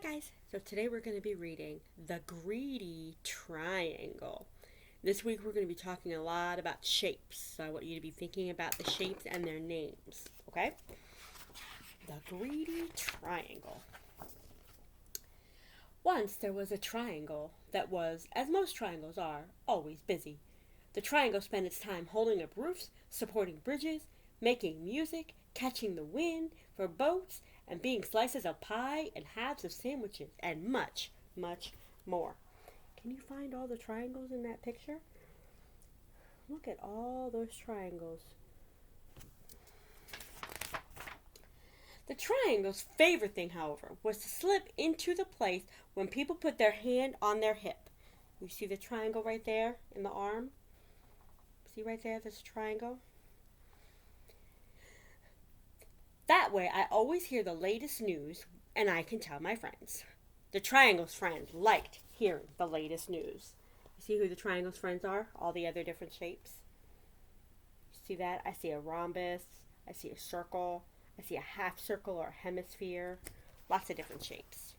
Guys, so today we're going to be reading The Greedy Triangle. This week we're going to be talking a lot about shapes, so I want you to be thinking about the shapes and their names, okay? The Greedy Triangle. Once there was a triangle that was, as most triangles are, always busy. The triangle spent its time holding up roofs, supporting bridges, making music, catching the wind for boats, and being slices of pie and halves of sandwiches, and much, much more. Can you find all the triangles in that picture? Look at all those triangles. The triangle's favorite thing, however, was to slip into the place when people put their hand on their hip. You see the triangle right there in the arm? See right there, there's a triangle? That way, I always hear the latest news, and I can tell my friends. The triangle's friends liked hearing the latest news. You see who the triangle's friends are? All the other different shapes. You see that? I see a rhombus. I see a circle. I see a half circle or a hemisphere. Lots of different shapes.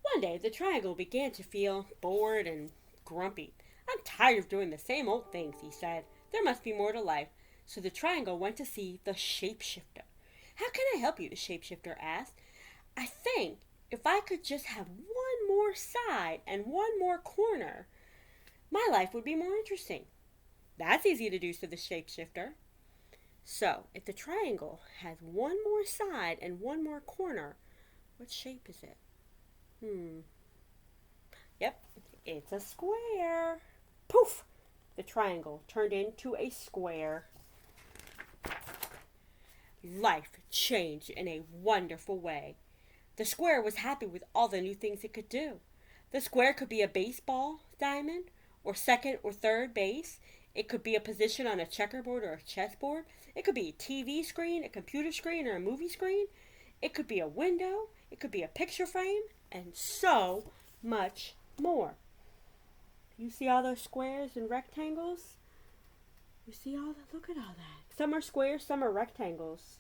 One day, the triangle began to feel bored and grumpy. "I'm tired of doing the same old things," he said. "There must be more to life." So the triangle went to see the shapeshifter. "How can I help you?" the shapeshifter asked. "I think if I could just have one more side and one more corner, my life would be more interesting." "That's easy to do," said the shapeshifter. So, if the triangle has one more side and one more corner, what shape is it? Yep, it's a square. Poof! The triangle turned into a square. Life changed in a wonderful way. The square was happy with all the new things it could do. The square could be a baseball diamond, or second or third base. It could be a position on a checkerboard or a chessboard. It could be a TV screen, a computer screen, or a movie screen. It could be a window. It could be a picture frame, and so much more. You see all those squares and rectangles? You see all that? Look at all that. Some are squares, some are rectangles.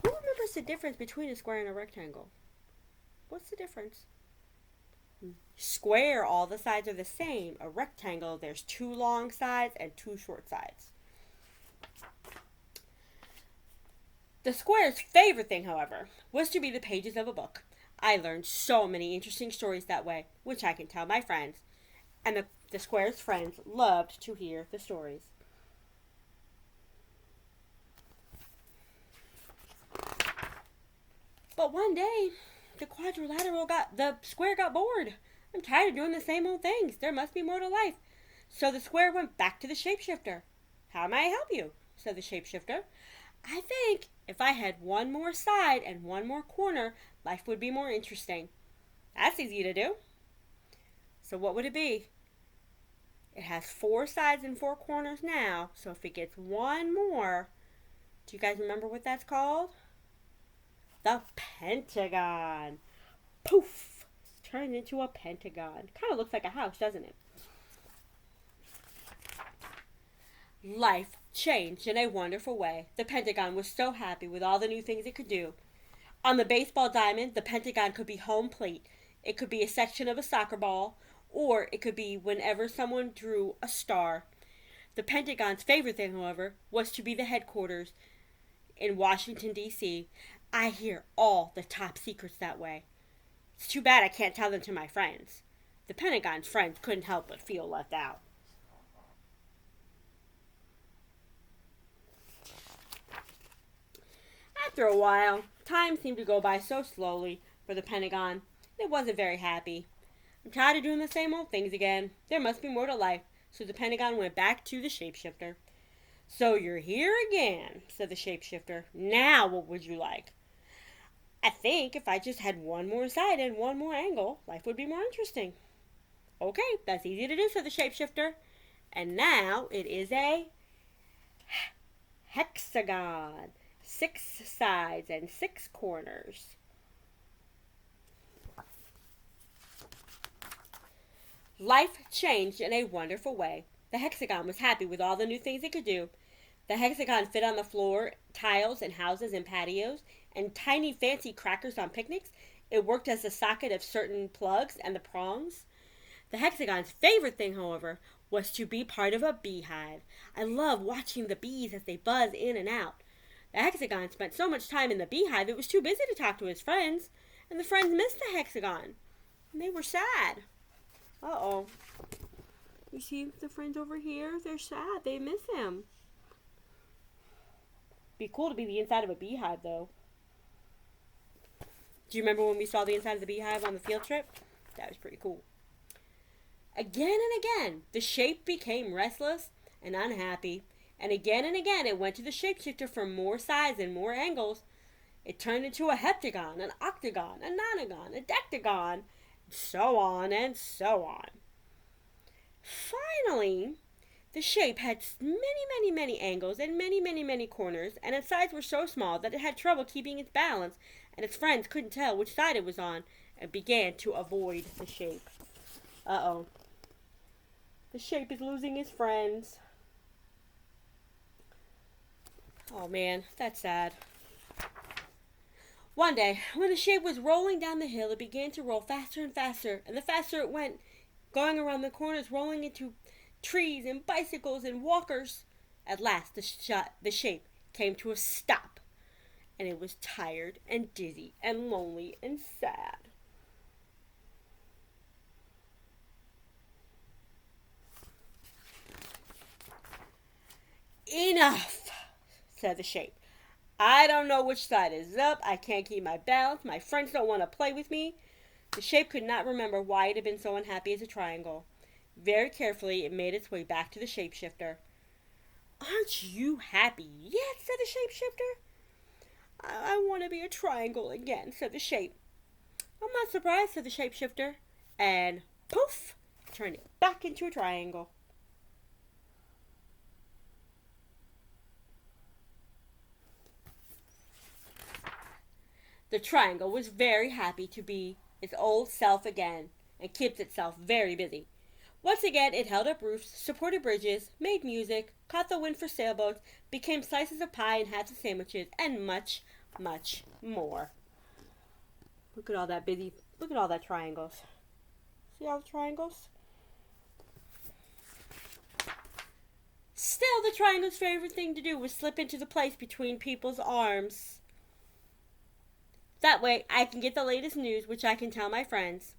Who remembers the difference between a square and a rectangle? What's the difference? Square, all the sides are the same. A rectangle, there's two long sides and two short sides. The square's favorite thing, however, was to be the pages of a book. I learned so many interesting stories that way, which I can tell my friends. And the square's friends loved to hear the stories. But one day, the square got bored. "I'm tired of doing the same old things. There must be more to life." So the square went back to the shapeshifter. "How may I help you?" said the shapeshifter. "I think if I had one more side and one more corner, life would be more interesting." "That's easy to do." "So what would it be?" "It has four sides and four corners now, so if it gets one more," do you guys remember what that's called? The pentagon. Poof! Turned into a pentagon. Kind of looks like a house, doesn't it? Life changed in a wonderful way. The pentagon was so happy with all the new things it could do. On the baseball diamond, the pentagon could be home plate. It could be a section of a soccer ball, or it could be whenever someone drew a star. The pentagon's favorite thing, however, was to be the headquarters in Washington, D.C. I hear all the top secrets that way. It's too bad I can't tell them to my friends. The Pentagon's friends couldn't help but feel left out. After a while, time seemed to go by so slowly for the Pentagon. It wasn't very happy. "I'm tired of doing the same old things again. There must be more to life." So the Pentagon went back to the shapeshifter. "So you're here again," said the shapeshifter. "Now what would you like?" "I think if I just had one more side and one more angle, life would be more interesting." "Okay, that's easy to do," said the shapeshifter. "And now it is a hexagon. 6 sides and 6 corners." Life changed in a wonderful way. The hexagon was happy with all the new things it could do. The hexagon fit on the floor, tiles, and houses and patios, and tiny fancy crackers on picnics. It worked as the socket of certain plugs and the prongs. The hexagon's favorite thing, however, was to be part of a beehive. I love watching the bees as they buzz in and out. The hexagon spent so much time in the beehive it was too busy to talk to his friends, and the friends missed the hexagon. And they were sad. Uh-oh. You see the friends over here? They're sad. They miss him. Be cool to be the inside of a beehive, though. Do you remember when we saw the inside of the beehive on the field trip? That was pretty cool. Again and again, the shape became restless and unhappy, and again it went to the shapeshifter for more sides and more angles. It turned into a heptagon, an octagon, a nonagon, a dectagon, and so on and so on. Finally, the shape had many angles and many corners, and its sides were so small that it had trouble keeping its balance, and its friends couldn't tell which side it was on, and began to avoid the shape. Uh-oh. The shape is losing his friends. Oh man, that's sad. One day, when the shape was rolling down the hill, it began to roll faster and faster, and the faster it went, going around the corners, rolling into trees and bicycles and walkers. At last, the shape came to a stop, and it was tired and dizzy and lonely and sad. Enough, said the shape. I don't know which side is up. I can't keep my balance. My friends don't want to play with me. The shape could not remember why it had been so unhappy as a triangle. Very carefully, it made its way back to the shapeshifter. Aren't you happy yet? Said the shapeshifter. I want to be a triangle again, said the shape. I'm not surprised, said the shapeshifter. And poof, turned it back into a triangle. The triangle was very happy to be its old self again, and kept itself very busy. Once again it held up roofs, supported bridges, made music, caught the wind for sailboats, became slices of pie and hats of sandwiches, and much more. Look at all that triangles. See all the triangles? Still, the triangle's favorite thing to do was slip into the place between people's arms. That way, I can get the latest news, which I can tell my friends.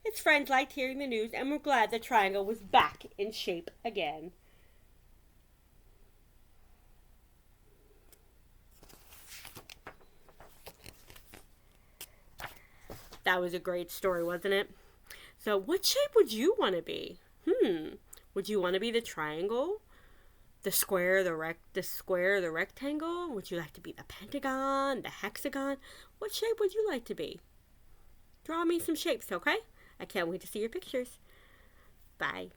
Its friends liked hearing the news and were glad the triangle was back in shape again. That was a great story, wasn't it? So, what shape would you want to be? Would you want to be the triangle? The square, the rectangle? Would you like to be the pentagon, the hexagon? What shape would you like to be? Draw me some shapes, okay? I can't wait to see your pictures. Bye.